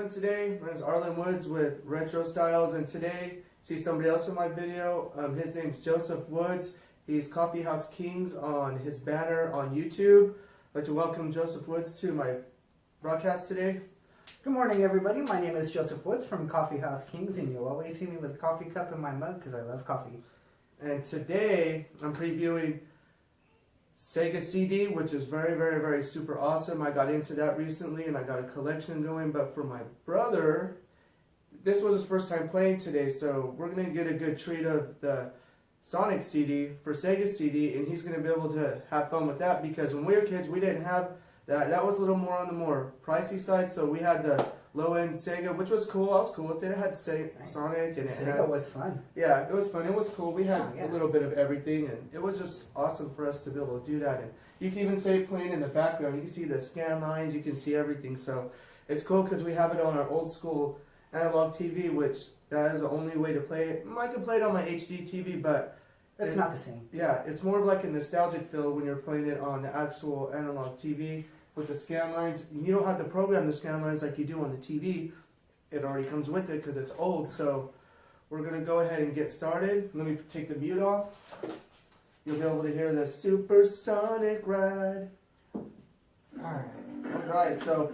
doing today? My name is Arlen Woods with Retro Stylz, and today, see somebody else in my video. His name's Joseph Woods. He's Coffee House Kings on his banner on YouTube. I'd like to welcome Joseph Woods to my broadcast today. Good morning, everybody. My name is Joseph Woods from Coffee House Kings, and you'll always see me with a coffee cup in my mug because I love coffee. And today, I'm previewing Sega CD, which is very super awesome. I got into that recently and I got a collection going, but for my brother, this was his first time playing today, so we're going to get a good treat of the Sonic CD for Sega CD, and he's going to be able to have fun with that because when we were kids, we didn't have that. That was a little more on the more pricey side, so we had the low-end Sega, which was cool. I was cool with it. It had Sonic, and Sega was fun. Yeah, it was fun. It was cool. We had a little bit of everything, and it was just awesome for us to be able to do that. And you can even say playing in the background. You can see the scan lines. You can see everything. So it's cool because we have it on our old school analog TV, which that is the only way to play it. I could play it on my HD TV, but it's not the same. Yeah, it's more of like a nostalgic feel when you're playing it on the actual analog TV. With the scan lines, you don't have to program the scan lines like you do on the TV. It already comes with it because it's old. So we're going to go ahead and get started. Let me take the mute off. You'll be able to hear the supersonic ride. Alright, so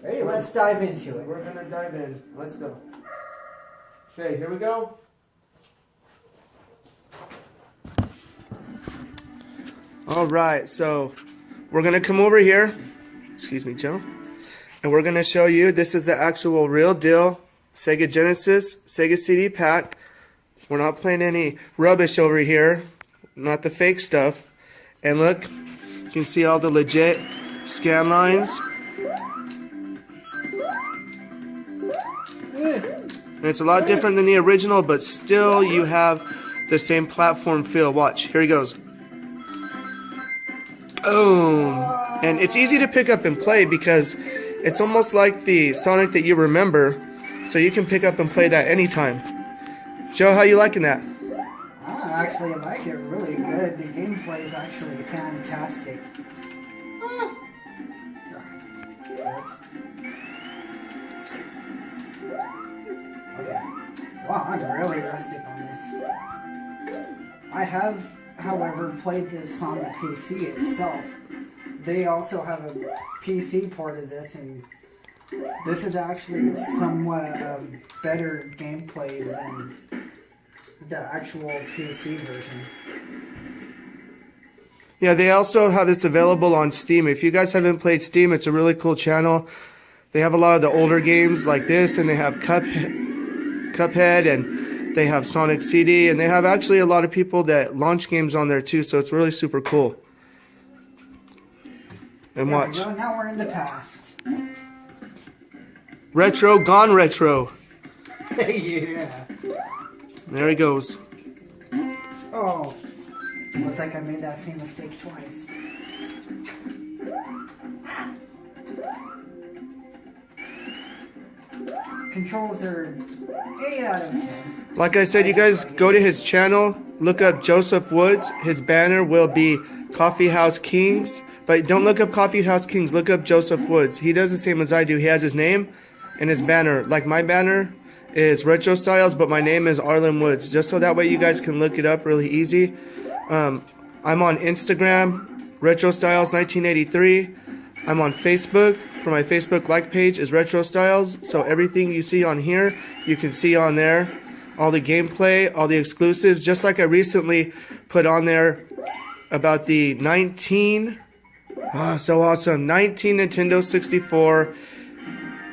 hey, let's dive into it. We're going to dive in. Let's go. Okay, here we go. Alright, so we're going to come over here, excuse me, Joe, and we're going to show you, this is the actual real deal Sega Genesis, Sega CD pack. We're not playing any rubbish over here, not the fake stuff. And look, you can see all the legit scan lines. And it's a lot different than the original, but still you have the same platform feel. Watch, here he goes. Boom. And it's easy to pick up and play because it's almost like the Sonic that you remember, so you can pick up and play that anytime. Joe, how you liking that? I actually like it really good. The gameplay is actually fantastic. Okay. Wow, I'm really rustic on this. I have, however, played this on the PC itself. They also have a PC part of this, and this is actually somewhat of better gameplay than the actual PC version. Yeah, they also have this available on Steam. If you guys haven't played Steam, it's a really cool channel. They have a lot of the older games like this, and they have Cuphead, and they have Sonic CD, and they have actually a lot of people that launch games on there too, so it's really super cool. And watch. Now we're in the past. Retro gone retro. Yeah. There he goes. Oh. Looks like I made that same mistake twice. Controls are 8 out of 10. Like I said, you guys go to his channel, look up Joseph Woods. His banner will be Coffee House Kings. But don't look up Coffee House Kings, look up Joseph Woods. He does the same as I do. He has his name and his banner. Like my banner is Retro Stylz, but my name is Arlen Woods. Just so that way you guys can look it up really easy. I'm on Instagram, Retro Stylz 1983. I'm on Facebook. For my Facebook like page is Retro Stylz. So everything you see on here, you can see on there. All the gameplay, all the exclusives. Just like I recently put on there about the 19 Nintendo 64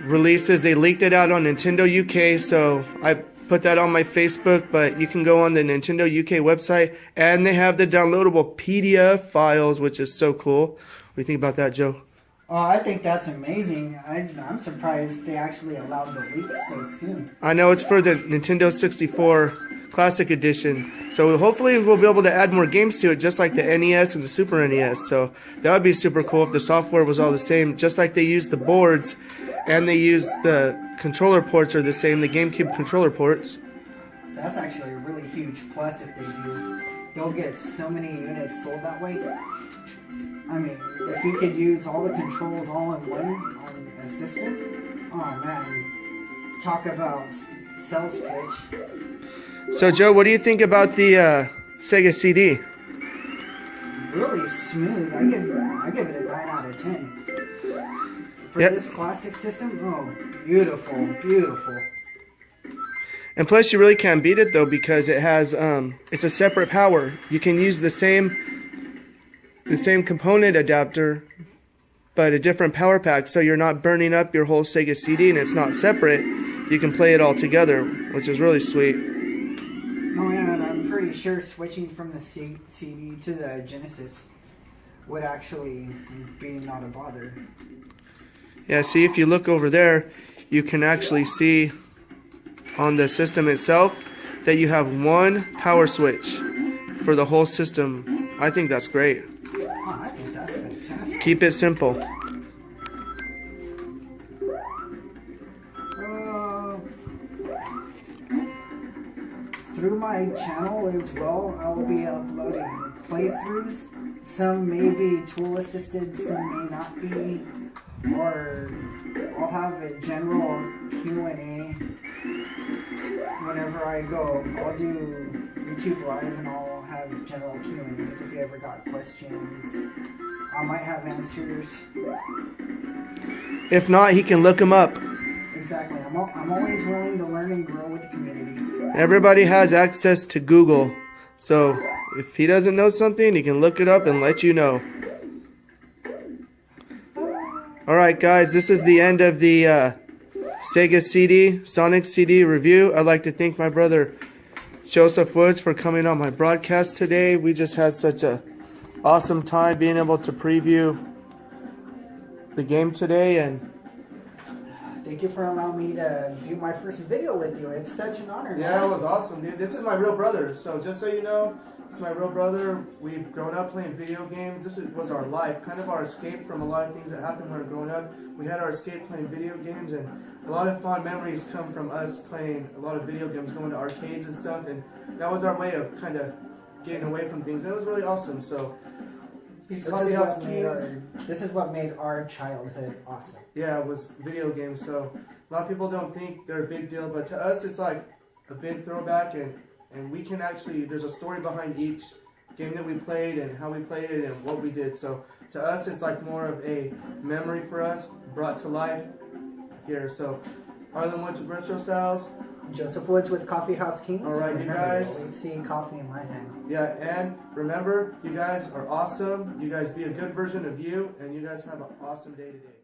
releases. They leaked it out on Nintendo UK, so I put that on my Facebook, but you can go on the Nintendo UK website, and they have the downloadable PDF files, which is so cool. What do you think about that, Joe? Oh, I think that's amazing. I'm surprised they actually allowed the leaks so soon. I know it's for the Nintendo 64 Classic Edition, so hopefully we'll be able to add more games to it, just like the NES and the Super NES. So that would be super cool if the software was all the same, just like they use the boards and they use the controller ports are the same, the GameCube controller ports. That's actually a really huge plus if they do. They'll get so many units sold that way. I mean, if you could use all the controls all in one on a system, Oh man, talk about sales pitch. So Joe, what do you think about the Sega CD? Really smooth. I give it a 9 out of 10. For Yep. this classic system, oh, beautiful, beautiful. And plus, you really can't beat it though because it has it's a separate power. You can use the same component adapter, but a different power pack. So you're not burning up your whole Sega CD, and it's not separate. You can play it all together, which is really sweet. Oh yeah, and I'm pretty sure switching from the CD to the Genesis would actually be not a bother. Yeah, see, if you look over there, you can actually see on the system itself that you have one power switch for the whole system. I think that's great. Oh, I think that's fantastic. Keep it simple. Through my channel as well, I will be uploading playthroughs. Some may be tool assisted, some may not be. Or I'll have a general Q&A whenever I go. I'll do YouTube Live and I'll have general Q&As if you ever got questions. I might have answers. If not, he can look them up. Exactly. I'm always willing to learn and grow with the community. Everybody has access to Google, so if he doesn't know something, he can look it up and let you know. Alright guys, this is the end of the Sega CD, Sonic CD review. I'd like to thank my brother Joseph Woods for coming on my broadcast today. We just had such a awesome time being able to preview the game today, and thank you for allowing me to do my first video with you. It's such an honor. yeah, it was awesome, dude. This is my real brother, so just so you know, it's my real brother. We've grown up playing video games. This was our life, kind of our escape from a lot of things that happened when we were growing up. We had our escape playing video games, and a lot of fond memories come from us playing a lot of video games, going to arcades and stuff, and that was our way of kind of getting away from things. And it was really awesome, so he's Coffee House Kings. This is what made our childhood awesome. Yeah, it was video games, so a lot of people don't think they're a big deal, but to us it's like a big throwback, and we can actually, there's a story behind each game that we played and how we played it and what we did. So to us it's like more of a memory for us, brought to life here. So Arlen Woods with Retro Stylz. Joseph Woods with Coffee House Kings. Alright, you guys. Always see coffee in my hand. Yeah, and remember, you guys are awesome. You guys be a good version of you, and you guys have an awesome day today.